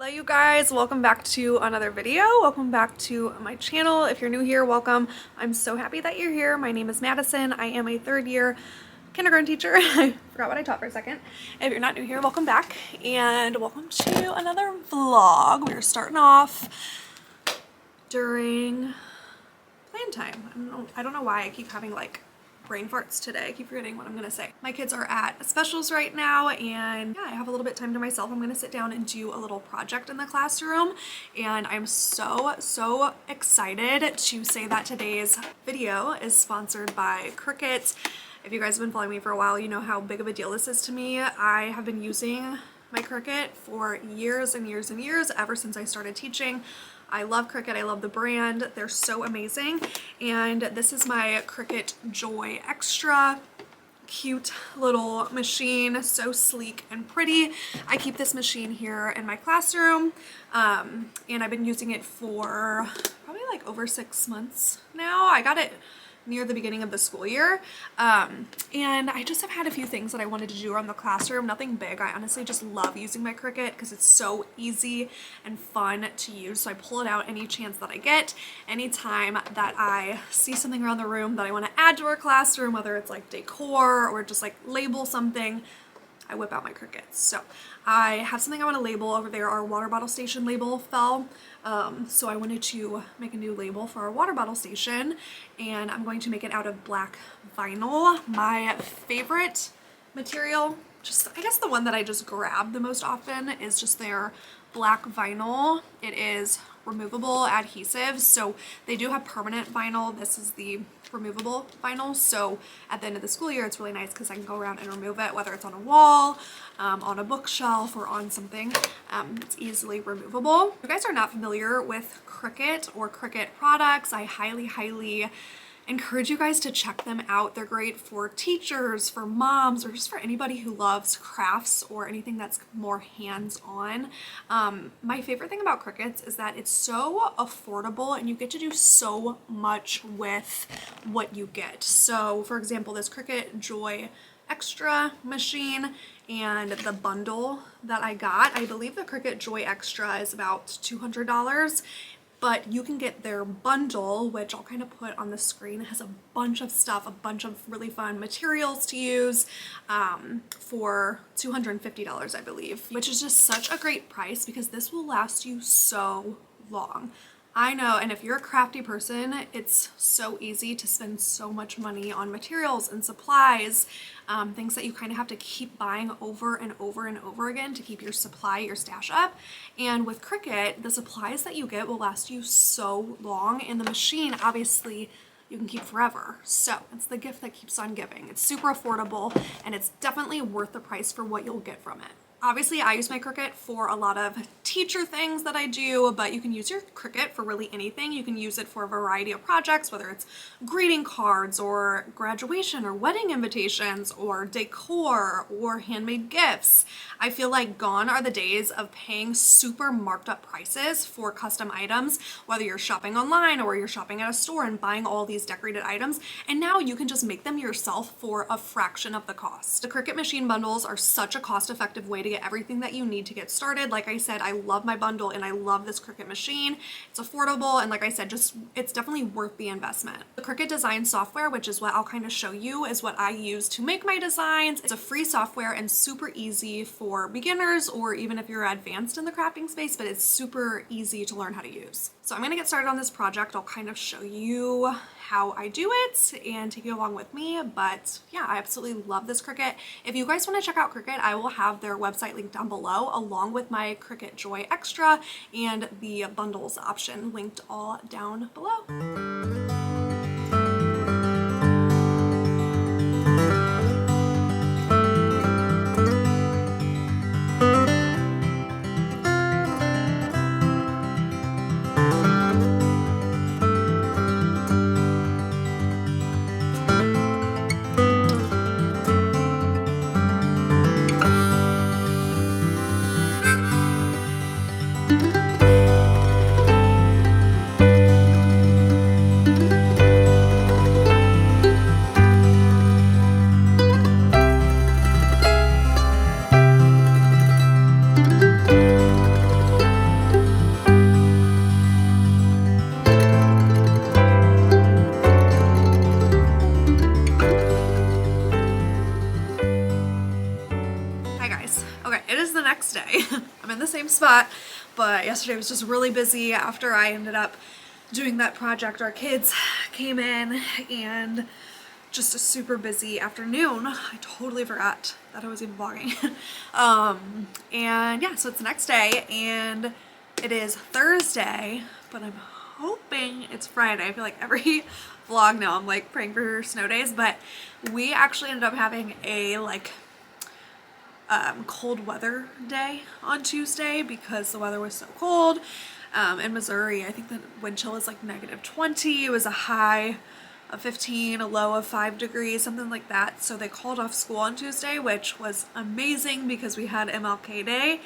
Hello you guys, welcome back to another video. Welcome back to my channel. If you're new here, welcome. I'm so happy that you're here. My name is Madison. I am a third year kindergarten teacher. I forgot what I taught for a second. If you're not new here, welcome back and welcome to another vlog. We're starting off during plan time. I don't know why I keep having like brain farts today. I keep forgetting what I'm gonna say. My kids are at specials right now and yeah, I have a little bit of time to myself. I'm gonna sit down and do a little project in the classroom and I'm so excited to say that today's video is sponsored by Cricut. If you guys have been following me for a while, you know how big of a deal this is to me. I have been using my Cricut for years and years and years, ever since I started teaching. I love Cricut, I love the brand, they're so amazing. And this is my Cricut Joy Extra. Cute little machine, so sleek and pretty. I keep this machine here in my classroom and I've been using it for probably like over 6 months now. I got it near the beginning of the school year and I just have had a few things that I wanted to do around the classroom, nothing big. I honestly just love using my Cricut because it's so easy and fun to use, so I pull it out any chance that I get. Anytime that I see something around the room that I want to add to our classroom, whether it's like decor or just like label something, I whip out my Cricut. So I have something I want to label over there. Our water bottle station label fell. So I wanted to make a new label for our water bottle station and I'm going to make it out of black vinyl. My favorite material, just I guess the one that I just grab the most often, is just their black vinyl. It is removable adhesive, so they do have permanent vinyl. This is the removable vinyl, so at the end of the school year it's really nice because I can go around and remove it, whether it's on a wall, on a bookshelf, or on something. It's easily removable. If you guys are not familiar with Cricut or Cricut products, I highly encourage you guys to check them out. They're great for teachers, for moms, or just for anybody who loves crafts or anything that's more hands-on. My favorite thing about Cricut is that it's so affordable and you get to do so much with what you get. So for example, this Cricut Joy Extra machine and the bundle that I got, I believe the Cricut Joy Extra is about $200. But you can get their bundle, which I'll kind of put on the screen. It has a bunch of stuff, a bunch of really fun materials to use for $250, I believe, which is just such a great price because this will last you so long. I know, and if you're a crafty person, it's so easy to spend so much money on materials and supplies, things that you kind of have to keep buying over and over again to keep your stash up. And with Cricut, the supplies that you get will last you so long, and the machine, obviously, you can keep forever. So it's the gift that keeps on giving. It's super affordable, and it's definitely worth the price for what you'll get from it. Obviously, I use my Cricut for a lot of teacher things that I do, but you can use your Cricut for really anything. You can use it for a variety of projects, whether it's greeting cards or graduation or wedding invitations or decor or handmade gifts. I feel like gone are the days of paying super marked up prices for custom items, whether you're shopping online or you're shopping at a store and buying all these decorated items. And now you can just make them yourself for a fraction of the cost. The Cricut machine bundles are such a cost-effective way to get everything that you need to get started. Like I said, I love my bundle and I love this Cricut machine. It's affordable and like I said, it's definitely worth the investment. The Cricut design software, which is what I'll kind of show you, is what I use to make my designs. It's a free software and super easy for beginners or even if you're advanced in the crafting space, but it's super easy to learn how to use. So I'm gonna get started on this project. I'll kind of show you how I do it and take you along with me, but yeah, I absolutely love this Cricut. If you guys want to check out Cricut, I will have their website linked down below along with my Cricut Joy Extra and the bundles option linked all down below. same spot, but yesterday was just really busy after I ended up doing that project. Our kids came in and just a super busy afternoon. I totally forgot that I was even vlogging. And yeah, so it's the next day and it is Thursday, but I'm hoping it's Friday. I feel like every vlog now I'm like praying for snow days, but we actually ended up having a like cold weather day on Tuesday because the weather was so cold. In Missouri, I think the wind chill was like -20. It was a high of 15, a low of 5 degrees, something like that. So they called off school on Tuesday, which was amazing because we had MLK Day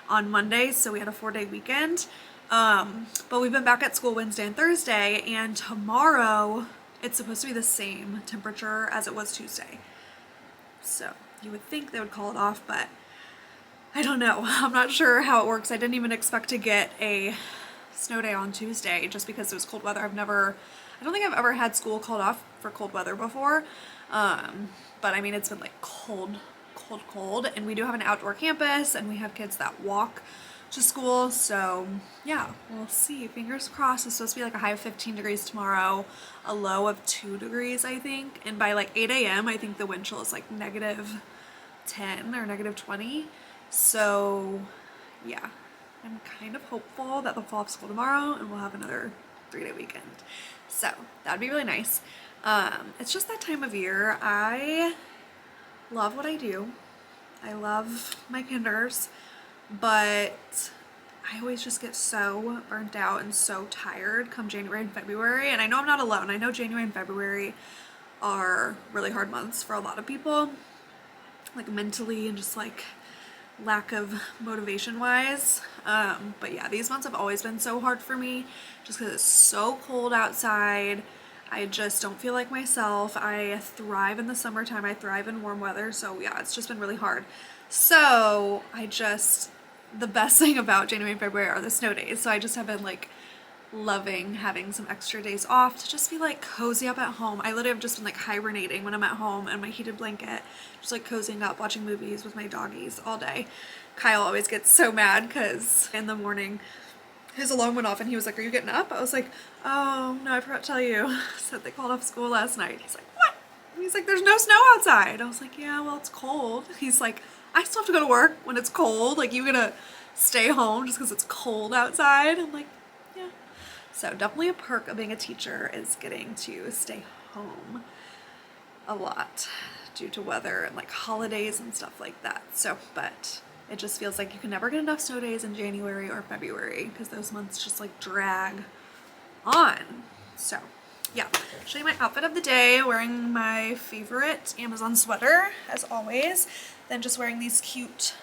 on Monday, so we had a 4-day weekend. But we've been back at school Wednesday and Thursday, and tomorrow it's supposed to be the same temperature as it was Tuesday. So you would think they would call it off, but I don't know. I'm not sure how it works. I didn't even expect to get a snow day on Tuesday just because it was cold weather. I don't think I've ever had school called off for cold weather before. But I mean, it's been like cold, and we do have an outdoor campus and we have kids that walk to school. So yeah, we'll see. Fingers crossed. It's supposed to be like a high of 15 degrees tomorrow, a low of 2 degrees, I think. And by like 8 a.m., I think the wind chill is like -10 or -20. So yeah, I'm kind of hopeful that they'll fall off school tomorrow and we'll have another 3-day weekend. So that'd be really nice. It's just that time of year. I love what I do. I love my kinders, but I always just get so burnt out and so tired come January and February. And I know I'm not alone. I know January and February are really hard months for a lot of people, like mentally and just like lack of motivation wise. But yeah, these months have always been so hard for me just because it's so cold outside. I just don't feel like myself. I thrive in the summertime. I thrive in warm weather. So yeah, it's just been really hard. So the best thing about January and February are the snow days. So I just have been like loving having some extra days off to just be like cozy up at home. I literally have just been like hibernating when I'm at home in my heated blanket, just like cozying up, watching movies with my doggies all day. Kyle always gets so mad because in the morning his alarm went off and he was like, "Are you getting up?" I was like, "Oh no, I forgot to tell you." Said they called off school last night. He's like, "What?" And he's like, "There's no snow outside." I was like, "Yeah, well, it's cold." He's like, "I still have to go to work when it's cold. Like, you gonna stay home just because it's cold outside?" I'm like, yeah. So definitely a perk of being a teacher is getting to stay home a lot due to weather and like holidays and stuff like that. So, but it just feels like you can never get enough snow days in January or February because those months just like drag on. So yeah, I'll show you my outfit of the day. Wearing my favorite Amazon sweater as always, then just wearing these cute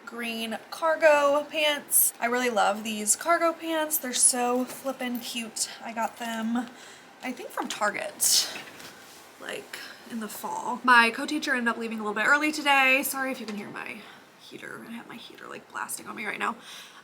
green cargo pants. I really love these cargo pants. They're so flippin' cute. I got them, I think, from Target, like in the fall. My co-teacher ended up leaving a little bit early today. Sorry if you can hear my heater. I have my heater like blasting on me right now.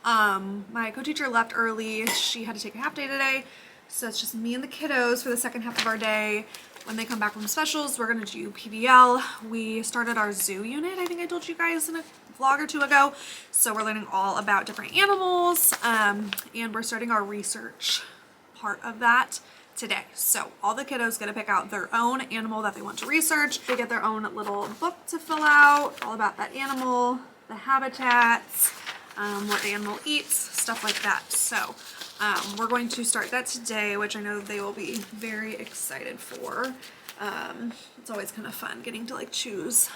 My co-teacher left early. She had to take a half day today. So it's just me and the kiddos for the second half of our day. When they come back from specials, we're gonna do PBL. We started our zoo unit, I think I told you guys in a vlog or two ago. So we're learning all about different animals, and we're starting our research part of that today. So all the kiddos get to pick out their own animal that they want to research. They get their own little book to fill out, all about that animal, the habitats, what the animal eats, stuff like that. So we're going to start that today, which I know they will be very excited for. It's always kind of fun getting to like choose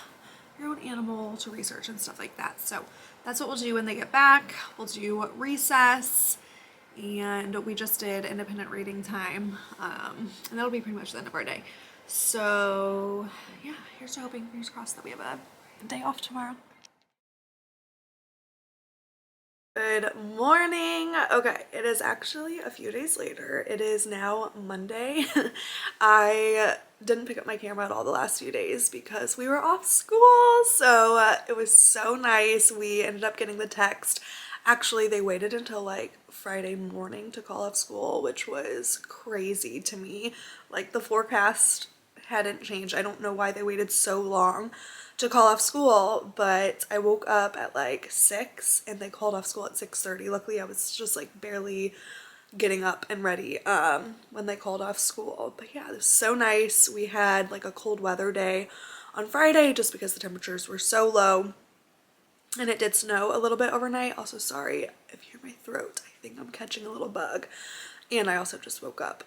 your own animal to research and stuff like that. So that's what we'll do when they get back. We'll do recess, and we just did independent reading time, and that'll be pretty much the end of our day. So yeah, here's to hoping, fingers crossed, that we have a day off tomorrow. Good morning. Okay, it is actually a few days later. It is now Monday. I didn't pick up my camera at all the last few days because we were off school, so it was so nice. We ended up getting the text. Actually, they waited until like Friday morning to call off school, which was crazy to me. Like, the forecast hadn't changed. I don't know why they waited so long to call off school, but I woke up at like 6 and they called off school at 6:30. Luckily I was just like barely getting up and ready when they called off school. But yeah, it was so nice. We had like a cold weather day on Friday just because the temperatures were so low, and it did snow a little bit overnight. Also, sorry if you hear my throat, I think I'm catching a little bug. And I also just woke up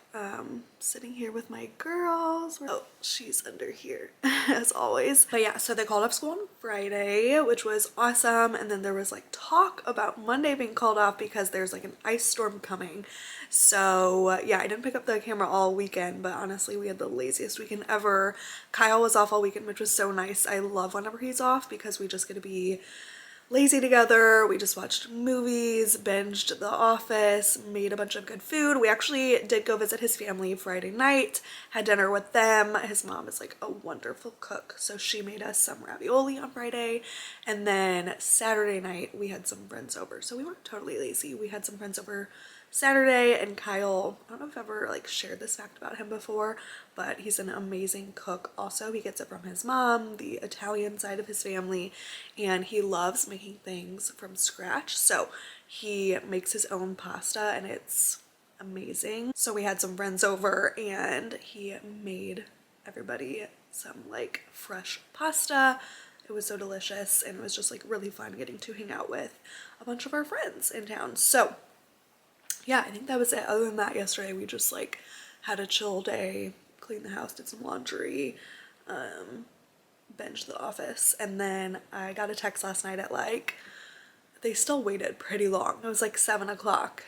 sitting here with my girls. Oh, she's under here as always. But yeah, so they called off school on Friday, which was awesome. And then there was like talk about Monday being called off because there's like an ice storm coming. So yeah, I didn't pick up the camera all weekend, but honestly, we had the laziest weekend ever. Kyle was off all weekend, which was so nice. I love whenever he's off because we just get to be lazy together. We just watched movies, binged The Office, made a bunch of good food. We actually did go visit his family Friday night, had dinner with them. His mom is like a wonderful cook, so she made us some ravioli on Friday. And then Saturday night we had some friends over, so we weren't totally lazy. We had some friends over Saturday, and Kyle, I don't know if I've ever like shared this fact about him before, but he's an amazing cook also. He gets it from his mom, the Italian side of his family, and he loves making things from scratch. So he makes his own pasta and it's amazing. So we had some friends over and he made everybody some like fresh pasta. It was so delicious, and it was just like really fun getting to hang out with a bunch of our friends in town. So yeah, I think that was it. Other than that, yesterday we just like had a chill day, cleaned the house, did some laundry, binged The Office, and then I got a text last night at like, they still waited pretty long. It was like 7 o'clock.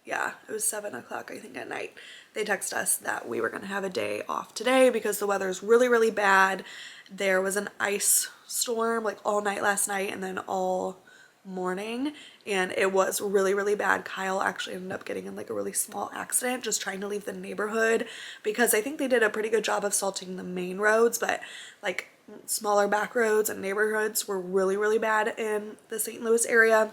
Yeah, it was 7 o'clock I think at night. They texted us that we were gonna have a day off today because the weather's really, really bad. There was an ice storm like all night last night and then all morning, and it was really, really bad. Kyle actually ended up getting in like a really small accident just trying to leave the neighborhood because I think they did a pretty good job of salting the main roads, but like smaller back roads and neighborhoods were really, really bad in the St. Louis area.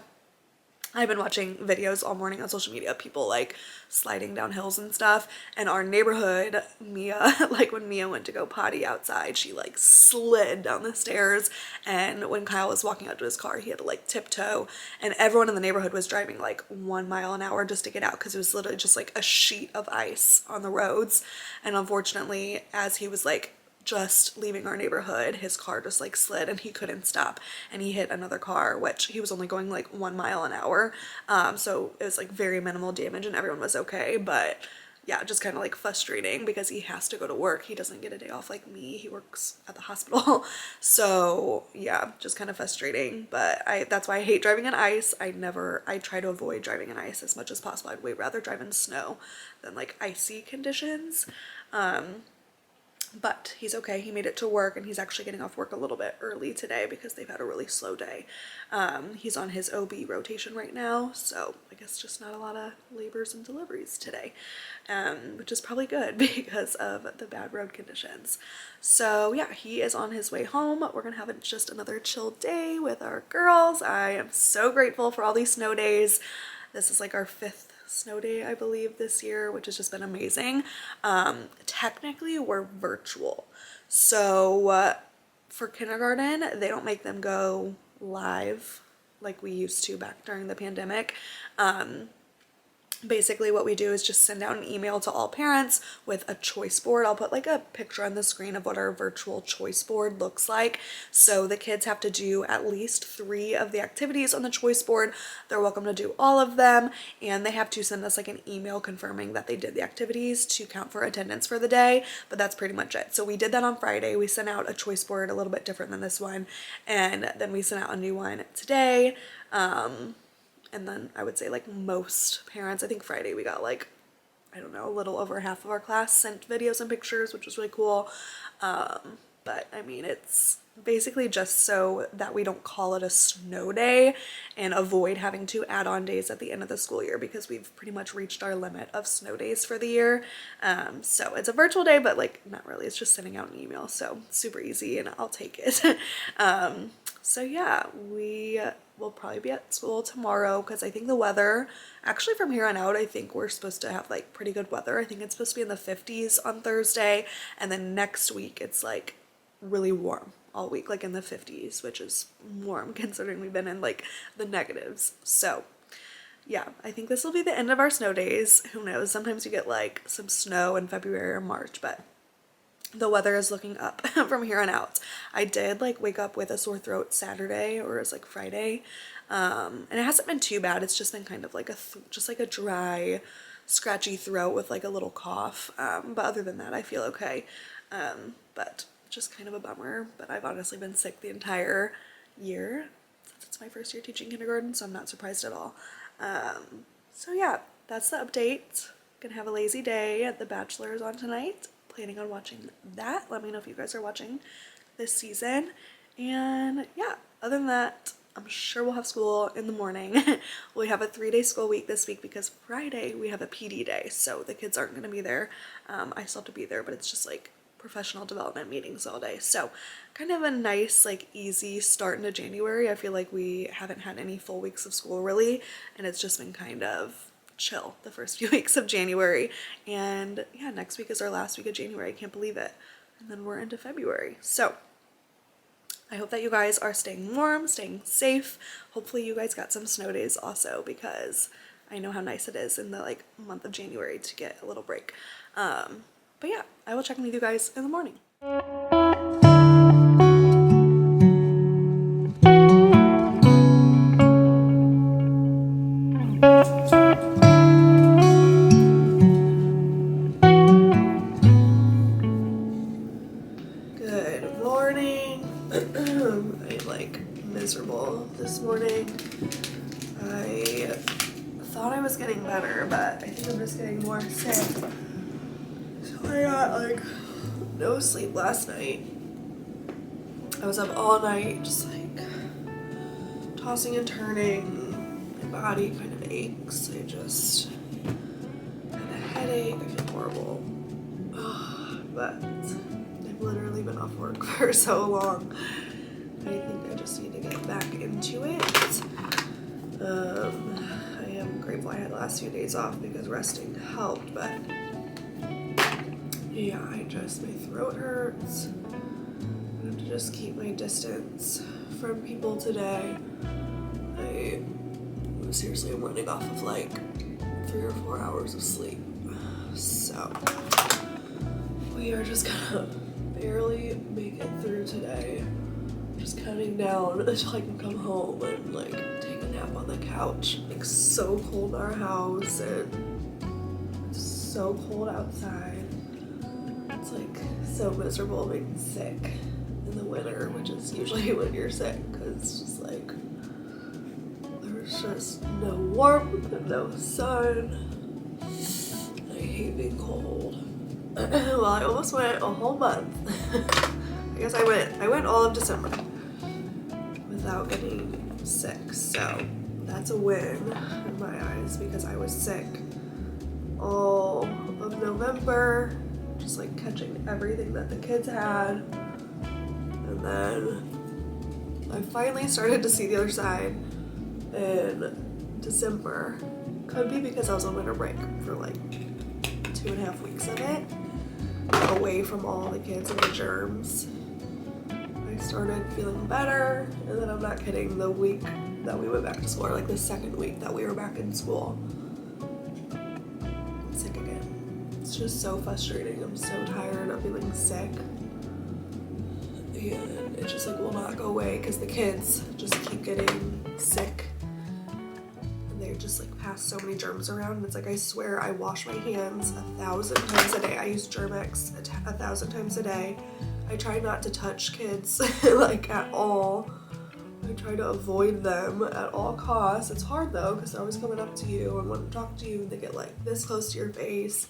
I've been watching videos all morning on social media of people like sliding down hills and stuff, and our neighborhood, Mia, like when Mia went to go potty outside, she like slid down the stairs, and when Kyle was walking out to his car, he had to like tiptoe, and everyone in the neighborhood was driving like 1 mile an hour just to get out because it was literally just like a sheet of ice on the roads. And unfortunately, as he was like just leaving our neighborhood, his car just like slid and he couldn't stop, and he hit another car, which he was only going like 1 mile an hour, so it was like very minimal damage and everyone was okay. But yeah, just kind of like frustrating because he has to go to work. He doesn't get a day off like me. He works at the hospital. So yeah, just kind of frustrating. But that's why I hate driving in ice. I try to avoid driving in ice as much as possible. I'd way rather drive in snow than like icy conditions. But he's okay. He made it to work, and he's actually getting off work a little bit early today because they've had a really slow day. He's on his OB rotation right now, so I guess just not a lot of labors and deliveries today, which is probably good because of the bad road conditions. So yeah, he is on his way home. We're gonna have just another chill day with our girls. I am so grateful for all these snow days. This is like our 5th snow day, I believe, this year, which has just been amazing. Technically we're virtual, so for kindergarten they don't make them go live like we used to back during the pandemic. Basically what we do is just send out an email to all parents with a choice board. I'll put like a picture on the screen of what our virtual choice board looks like. So the kids have to do at least 3 of the activities on the choice board. They're welcome to do all of them, and they have to send us like an email confirming that they did the activities to count for attendance for the day. But that's pretty much it. So we did that on Friday. We sent out a choice board a little bit different than this one, and then we sent out a new one today. And then I would say like most parents, I think Friday we got like, I don't know, a little over half of our class sent videos and pictures, which was really cool. But I mean, it's basically just so that we don't call it a snow day and avoid having to add on days at the end of the school year, because we've pretty much reached our limit of snow days for the year. So it's a virtual day, but like not really, it's just sending out an email. So super easy, and I'll take it. So yeah, we will probably be at school tomorrow because I think the weather, actually from here on out, I think we're supposed to have like pretty good weather. I think it's supposed to be in the 50s on Thursday, and then next week it's like really warm. all week, like in the 50s, which is warm considering we've been in like the negatives. So yeah, I think this will be the end of our snow days. Who knows? Sometimes you get like some snow in February or March, but the weather is looking up from here on out. I did like wake up with a sore throat Saturday, or it was like Friday. And it hasn't been too bad. It's just been kind of like just like a dry, scratchy throat with like a little cough. But other than that, I feel okay. But just kind of a bummer. But I've honestly been sick the entire year since it's my first year teaching kindergarten, so I'm not surprised at all. So yeah, that's the update. Gonna have a lazy day at The Bachelor's on tonight. Planning on watching that. Let me know if you guys are watching this season. And yeah, other than that, I'm sure we'll have school in the morning. We have a 3-day school week this week because Friday we have a PD day, so the kids aren't going to be there. I still have to be there, but it's just like professional development meetings all day. So kind of a nice, like, easy start into January. I feel like we haven't had any full weeks of school really, and it's just been kind of chill the first few weeks of January. And yeah, next week is our last week of January. I can't believe it. And then we're into February. So I hope that you guys are staying warm, staying safe. Hopefully you guys got some snow days also, because I know how nice it is in the like month of January to get a little break. But yeah, I will check in with you guys in the morning. Good morning. I'm like miserable this morning. I thought I was getting better, but I think I'm just getting more sick. So I got like no sleep last night. I was up all night just like tossing and turning. My body kind of aches. I just have a headache. I feel horrible. But I've literally been off work for so long. I think I just need to get back into it. I am grateful I had the last few days off because resting helped, but yeah, my throat hurts. I have to just keep my distance from people today. I seriously am running off of like 3 or 4 hours of sleep. So we are just gonna barely make it through today. Just counting down until I can come home and like take a nap on the couch. It's so cold in our house and it's so cold outside. It's like so miserable being sick in the winter, which is usually when you're sick, because it's just like there's just no warmth and no sun. I hate being cold. Well, I almost went a whole month. I guess I went all of December without getting sick, so that's a win in my eyes, because I was sick all of November, just like catching everything that the kids had, and then I finally started to see the other side in December. Could be because I was on winter break for like 2.5 weeks of it, away from all the kids and the germs. I started feeling better, and then I'm not kidding, the week that we went back to school, or like the second week that we were back in school, I'm sick again. It's just so frustrating. I'm so tired of feeling sick, and it just like will not go away because the kids just keep getting sick. They just like pass so many germs around, and it's like I swear I wash my hands 1,000 times a day. I use Germ-X 1,000 times a day. I try not to touch kids like at all. I try to avoid them at all costs. It's hard though, because they're always coming up to you and want to talk to you, and they get like this close to your face,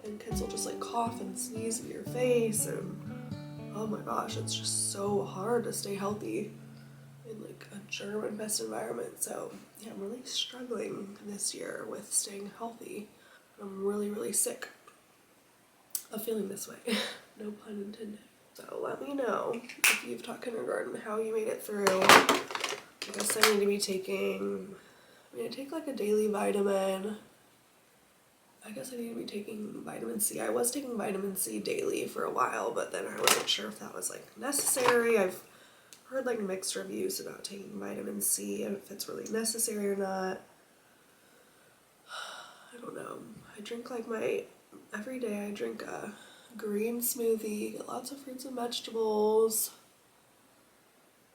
and kids will just like cough and sneeze in your face, and oh my gosh, it's just so hard to stay healthy in like a germ-infested environment. So yeah, I'm really struggling this year with staying healthy. I'm really, really sick of feeling this way. No pun intended. So let me know if you've taught kindergarten, how you made it through. I guess I need to be taking, I take like a daily vitamin. I guess I need to be taking vitamin C. I was taking vitamin C daily for a while, but then I wasn't sure if that was like necessary. I've heard like mixed reviews about taking vitamin C and if it's really necessary or not. I don't know. I drink like every day I drink a green smoothie, get lots of fruits and vegetables.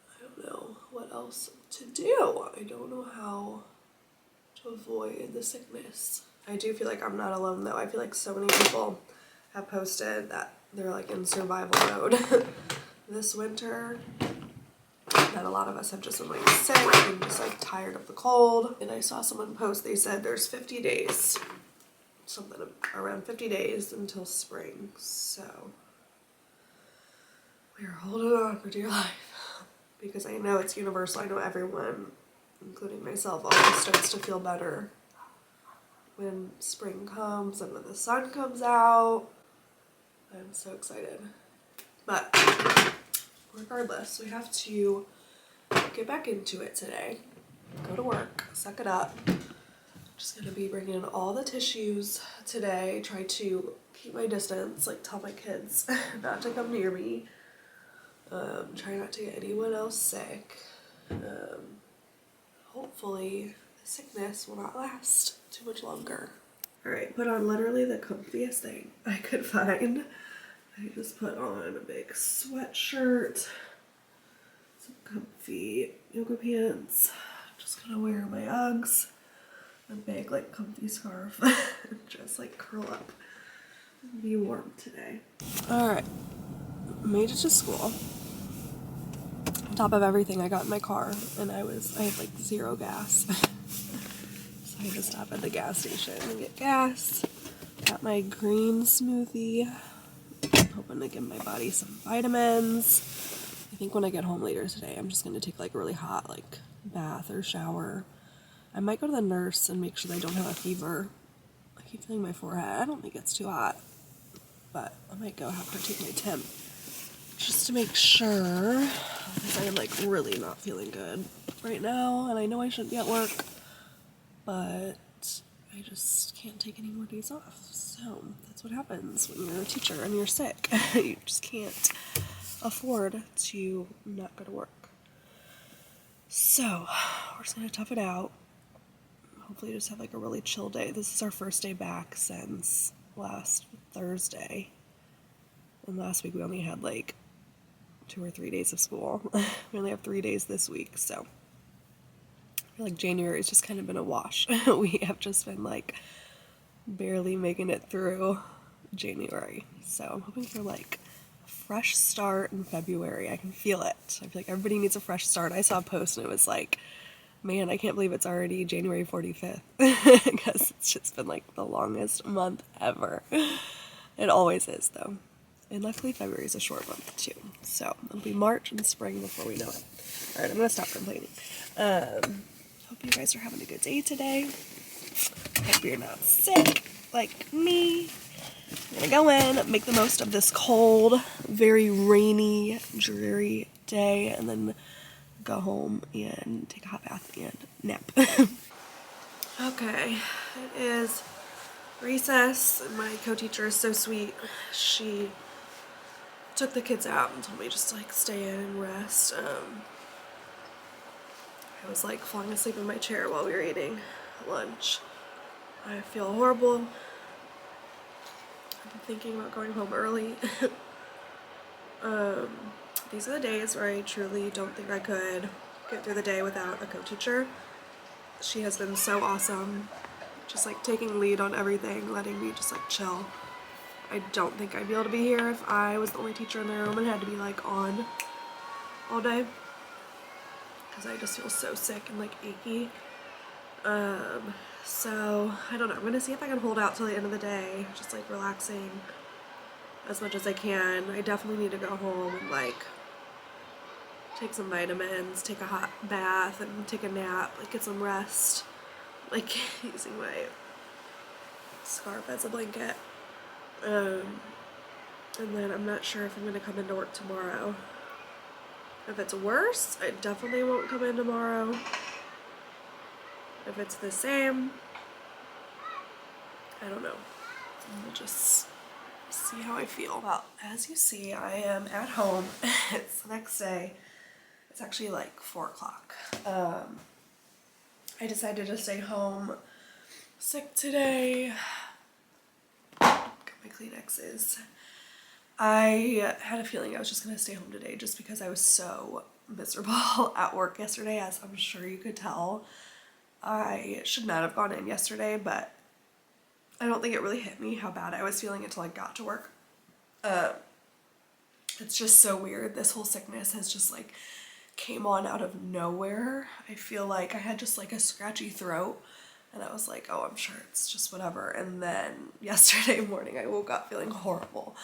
I don't know what else to do. I don't know how to avoid the sickness. I do feel like I'm not alone though. I feel like so many people have posted that they're like in survival mode this winter. That a lot of us have just been like sick and just like tired of the cold. And I saw someone post, they said there's 50 days, something around 50 days until spring. So we are holding on for dear life because I know it's universal. I know everyone, including myself, always starts to feel better when spring comes and when the sun comes out. I'm so excited. But regardless, we have to get back into it today. Go to work, suck it up. Just gonna be bringing in all the tissues today. Try to keep my distance, like tell my kids not to come near me. Try not to get anyone else sick. Hopefully the sickness will not last too much longer. Alright, put on literally the comfiest thing I could find. I just put on a big sweatshirt, some comfy yoga pants. I'm just gonna wear my Uggs, a big like comfy scarf, and just like curl up and be warm today. Alright, made it to school. On top of everything, I got in my car and I had like 0 gas. So I had to stop at the gas station and get gas. Got my green smoothie. Hoping to give my body some vitamins. I think when I get home later today, I'm just going to take like a really hot like bath or shower. I might go to the nurse and make sure I don't have a fever. I keep feeling my forehead. I don't think it's too hot, but I might go have her take my temp just to make sure, because I am like really not feeling good right now, and I know I shouldn't be at work, but I just can't take any more days off. So that's what happens when you're a teacher and you're sick. You just can't afford to not go to work. So we're just gonna tough it out. Hopefully just have like a really chill day. This is our first day back since last Thursday. And last week we only had like 2 or 3 days of school. We only have 3 days this week, so I feel like January has just kind of been a wash. We have just been like barely making it through January. So I'm hoping for like a fresh start in February. I can feel it. I feel like everybody needs a fresh start. I saw a post and it was like, man, I can't believe it's already January 45th because it's just been like the longest month ever. It always is though. And luckily February is a short month too. So it'll be March and spring before we know it. Alright, I'm gonna stop complaining. Hope you guys are having a good day today. Hope you're not sick like me. I'm gonna go in, make the most of this cold, very rainy, dreary day, and then go home and take a hot bath and nap. Okay, it is recess. My co-teacher is so sweet. She took the kids out and told me just to like stay in and rest. I was like falling asleep in my chair while we were eating lunch. I feel horrible. I've been thinking about going home early. These are the days where I truly don't think I could get through the day without a co-teacher. She has been so awesome, just like taking lead on everything, letting me just like chill. I don't think I'd be able to be here if I was the only teacher in the room and had to be like on all day, because I just feel so sick and like achy. So I don't know, I'm gonna see if I can hold out till the end of the day, just like relaxing as much as I can. I definitely need to go home and like take some vitamins, take a hot bath, and take a nap, like get some rest, like using my scarf as a blanket. And then I'm not sure if I'm gonna come into work tomorrow. If it's worse, I definitely won't come in tomorrow. If it's the same, I don't know. We'll just see how I feel. Well, as you see, I am at home. It's the next day. It's actually like 4 o'clock. I decided to stay home sick today. Got my Kleenexes. I had a feeling I was just gonna stay home today just because I was so miserable at work yesterday, as I'm sure you could tell. I should not have gone in yesterday, but I don't think it really hit me how bad I was feeling until I got to work. It's just so weird. This whole sickness has just like came on out of nowhere. I feel like I had just like a scratchy throat and I was like, oh, I'm sure it's just whatever. And then yesterday morning I woke up feeling horrible.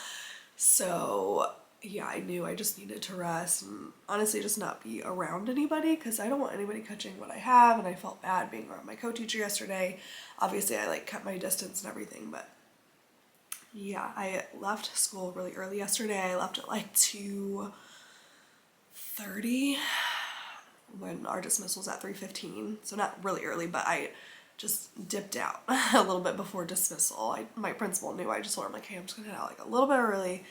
So yeah, I knew I just needed to rest and honestly just not be around anybody because I don't want anybody catching what I have, and I felt bad being around my co-teacher yesterday. Obviously I like kept my distance and everything, but yeah, I left school really early yesterday. I left at like 2:30 when our dismissal was at 3:15, so not really early, but I just dipped out a little bit before dismissal. My principal knew. I just told him like, hey, I'm just gonna head out like a little bit early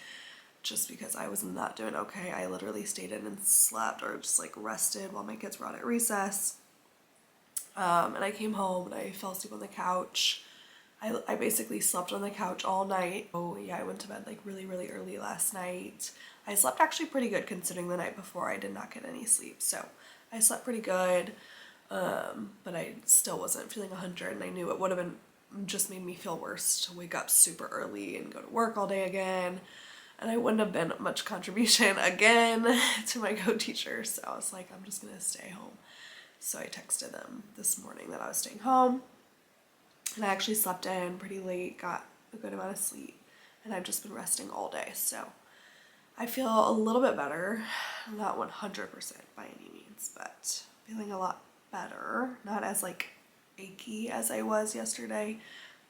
just because I was not doing okay. I literally stayed in and slept or just like rested while my kids were out at recess. And I came home and I fell asleep on the couch. I basically slept on the couch all night. Oh yeah, I went to bed like really early last night. I slept actually pretty good considering the night before I did not get any sleep. So I slept pretty good, but I still wasn't feeling 100, and I knew it would have been just made me feel worse to wake up super early and go to work all day again. And I wouldn't have been much contribution again to my co-teacher. So I was like, I'm just gonna stay home. So I texted them this morning that I was staying home. And I actually slept in pretty late, got a good amount of sleep, and I've just been resting all day. So I feel a little bit better, not 100% by any means, but feeling a lot better. Not as like achy as I was yesterday.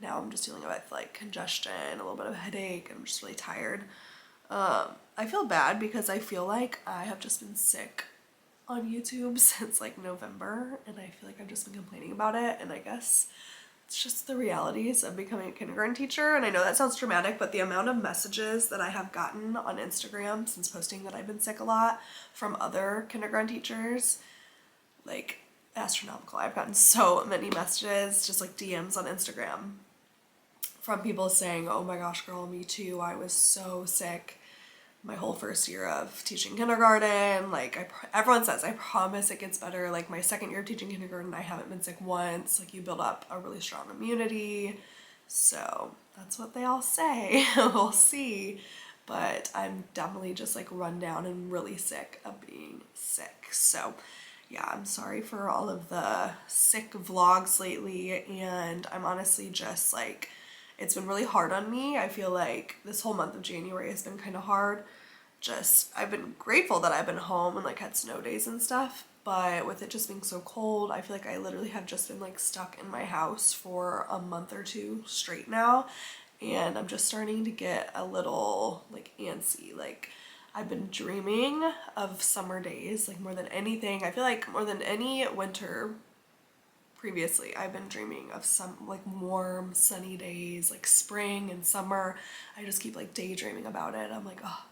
Now I'm just dealing with like congestion, a little bit of a headache, and I'm just really tired. I feel bad because I feel like I have just been sick on YouTube since like November, and I feel like I've just been complaining about it, and I guess it's just the realities of becoming a kindergarten teacher. And I know that sounds dramatic, but the amount of messages that I have gotten on Instagram since posting that I've been sick a lot from other kindergarten teachers, like astronomical. I've gotten so many messages, just like DMs on Instagram from people saying, oh my gosh, girl, me too. I was so sick my whole first year of teaching kindergarten. Like everyone says, I promise it gets better. Like my second year of teaching kindergarten, I haven't been sick once. Like you build up a really strong immunity. So that's what they all say. We'll see. But I'm definitely just like run down and really sick of being sick. So yeah, I'm sorry for all of the sick vlogs lately. And I'm honestly just like, it's been really hard on me. I feel like this whole month of January has been kind of hard. I've been grateful that I've been home and like had snow days and stuff, but with it just being so cold, I feel like I literally have just been like stuck in my house for a month or two straight now, and I'm just starting to get a little like antsy. Like I've been dreaming of summer days, like more than anything. I feel like more than any winter previously, I've been dreaming of some like warm sunny days, like spring and summer. I just keep like daydreaming about it. I'm like, oh,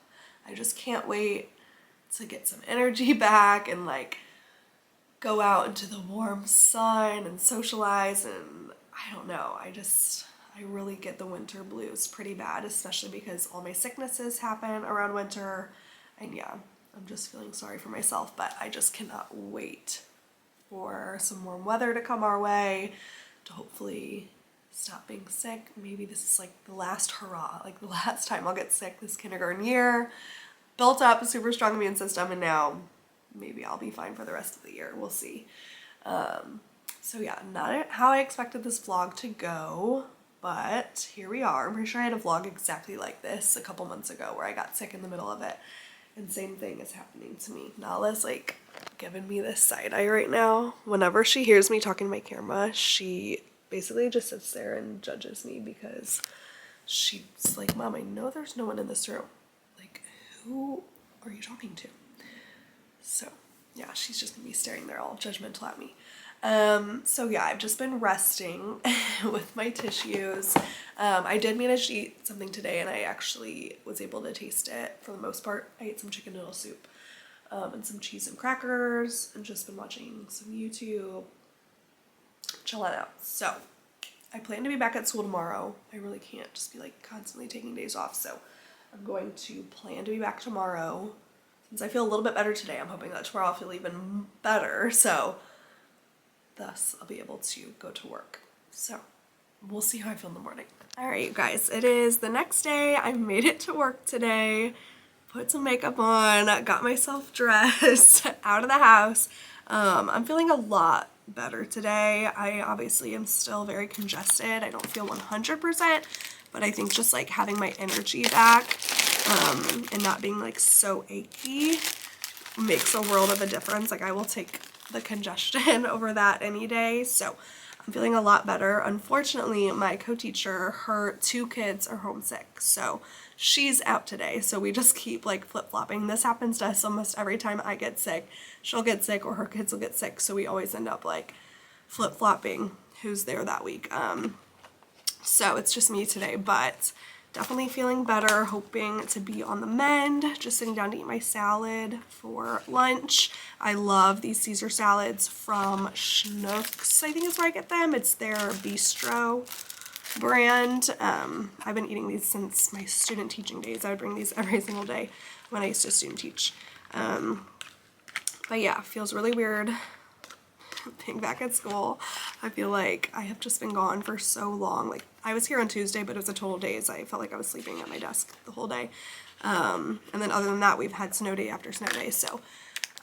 I just can't wait to get some energy back and like go out into the warm sun and socialize. And I don't know, I really get the winter blues pretty bad, especially because all my sicknesses happen around winter. And yeah, I'm just feeling sorry for myself, but I just cannot wait for some warm weather to come our way to hopefully stop being sick. Maybe this is like the last hurrah, like the last time I'll get sick this kindergarten year. Built up a super strong immune system, and now maybe I'll be fine for the rest of the year. We'll see. So yeah, not how I expected this vlog to go, but here we are. I'm pretty sure I had a vlog exactly like this a couple months ago where I got sick in the middle of it. And same thing is happening to me. Nala's like giving me this side eye right now. Whenever she hears me talking to my camera, she basically just sits there and judges me because she's like, Mom, I know there's no one in this room. Like, who are you talking to? So yeah, she's just gonna be staring there all judgmental at me. So yeah, I've just been resting with my tissues. I did manage to eat something today and I actually was able to taste it for the most part. I ate some chicken noodle soup, and some cheese and crackers, and just been watching some YouTube, chilling out. So I plan to be back at school tomorrow. I really can't just be like constantly taking days off. So I'm going to plan to be back tomorrow. Since I feel a little bit better today, I'm hoping that tomorrow I'll feel even better. So thus I'll be able to go to work. So we'll see how I feel in the morning. All right, you guys, it is the next day. I made it to work today, put some makeup on, got myself dressed, out of the house. I'm feeling a lot better today. I obviously am still very congested. I don't feel 100%, but I think just like having my energy back, and not being like so achy makes a world of a difference. Like I will take the congestion over that any day. So I'm feeling a lot better. Unfortunately, my co-teacher, her 2 kids are homesick, so she's out today. So we just keep like flip-flopping. This happens to us almost every time I get sick. She'll get sick or her kids will get sick. So we always end up like flip-flopping who's there that week. So it's just me today, but definitely feeling better, hoping to be on the mend, just sitting down to eat my salad for lunch. I love these Caesar salads from Schnucks, I think is where I get them. It's their bistro brand. I've been eating these since my student teaching days. I would bring these every single day when I used to student teach. But yeah, feels really weird being back at school. I feel like I have just been gone for so long. Like I was here on Tuesday, but it was a total days. I felt like I was sleeping at my desk the whole day. And then other than that, we've had snow day after snow day. So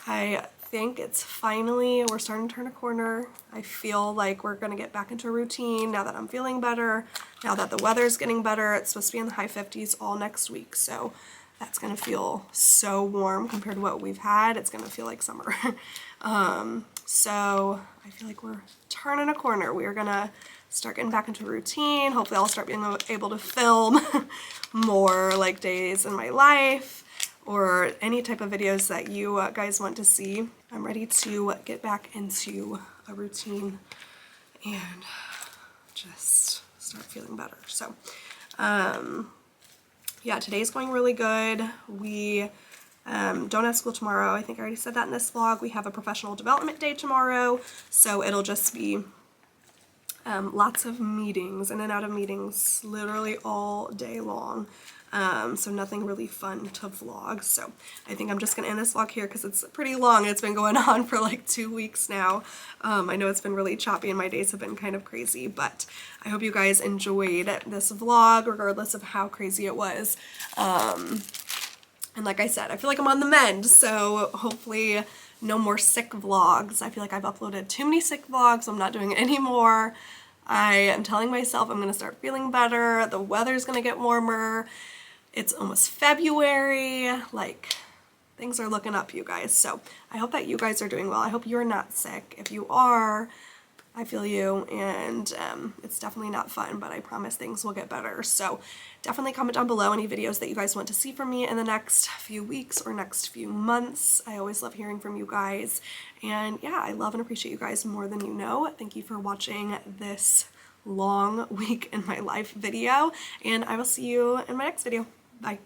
I think it's finally, we're starting to turn a corner. I feel like we're gonna get back into a routine now that I'm feeling better, now that the weather's getting better. It's supposed to be in the high 50s all next week. So that's gonna feel so warm compared to what we've had. It's gonna feel like summer. So I feel like we're turning a corner. We are gonna start getting back into routine. Hopefully I'll start being able to film more like days in my life or any type of videos that you guys want to see. I'm ready to get back into a routine and just start feeling better. So yeah, today's going really good. We don't have school tomorrow. I think I already said that in this vlog. We have a professional development day tomorrow, so it'll just be lots of meetings, in and out of meetings, literally all day long. So nothing really fun to vlog. So I think I'm just gonna end this vlog here because it's pretty long. It's been going on for like 2 weeks now. I know it's been really choppy and my days have been kind of crazy, but I hope you guys enjoyed this vlog regardless of how crazy it was. And like I said, I feel like I'm on the mend, so hopefully no more sick vlogs. I feel like I've uploaded too many sick vlogs. I'm not doing it anymore. I am telling myself I'm gonna start feeling better. The weather's gonna get warmer. It's almost February. Like, things are looking up, you guys. So I hope that you guys are doing well. I hope you're not sick. If you are, I feel you, and it's definitely not fun, but I promise things will get better. So definitely comment down below any videos that you guys want to see from me in the next few weeks or next few months. I always love hearing from you guys. And yeah, I love and appreciate you guys more than you know. Thank you for watching this long week in my life video, and I will see you in my next video. Bye.